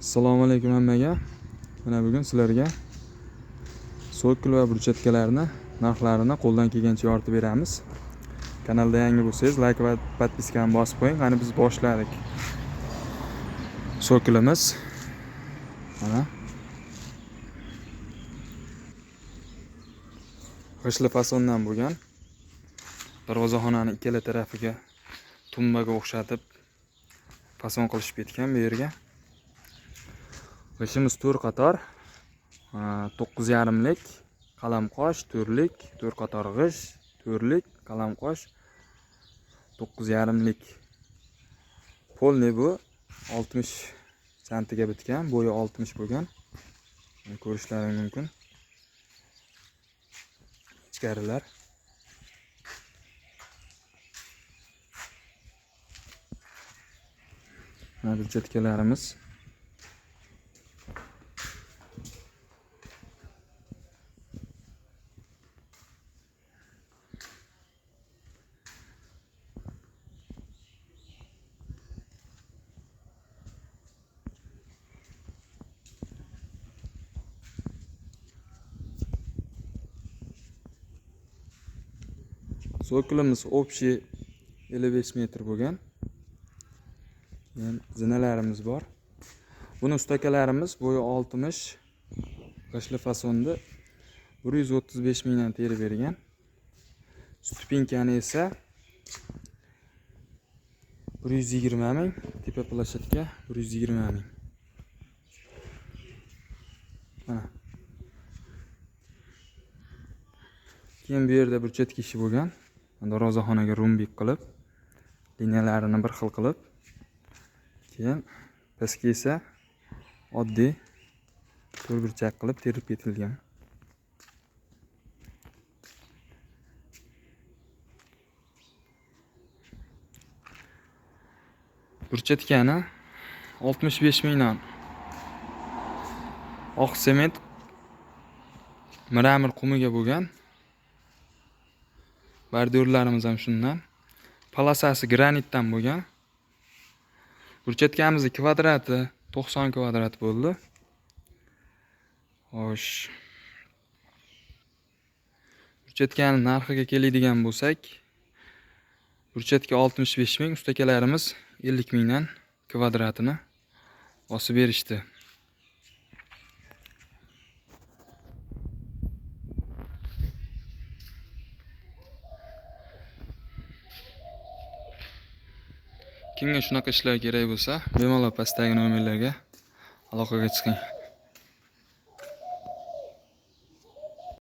Assalomu alaykum hammaga. Mana bugun sizlarga sokil va burchatkalarni narxlarini qo'ldan kelgancha yoritib beramiz. Kanalda yangi bo'lsangiz, like va podpiskani bosib qo'ying. Qani biz boshladik. Sokilimiz mana g'ishli fasondan bo'lgan. Darvozaxonaning ikkala tarafiga tumbaga o'xshatib fason qilishib ketgan bu yerga. G'ishimiz 4 qator, 9,5lik qalamqosh, 4lik, 4 qator g'ish, 4lik qalamqosh, 9,5lik. Polni bu 60 santiga bitgan, bo'yi 60 bo'lgan. Ko'rishlaring mumkin. Ichkarilar. Mana burchatkalarimiz. Sokilimiz общий 55 metr bo'lgan. Zinalarimiz bor. Buni ustakalarimiz bo'yi 60, g'ishli fasonda 135 mingdan terib bergan. Stupinkani esa 120 ming, tepa plashatka 120 ming. Mana. Keyin bu yerda burchatki ishi bo'lgan. Darvozaxonaga rumbik qilib, liniyalarini bir xil qilib, keyin pastga esa oddiy to'rtburchak qilib terib ketilgan. Burchatkani 65 mingdan oq sement miramir qumiga bo'lgan. Bordyorlarimiz ham shundan. Palasasi granitdan bo'lgan. Burchatkamizning kvadrati 90 kvadrat bo'ldi. Xo'sh. Burchatkaning narxiga keladigan bo'lsak, burchatka 65 ming, ustakalarimiz 50 mingdan kvadratini bosib berishdi. Kimga shunaqa ishlar kerak bo'lsa, bemalol pastdagi nomerlarga aloqaga chiqing.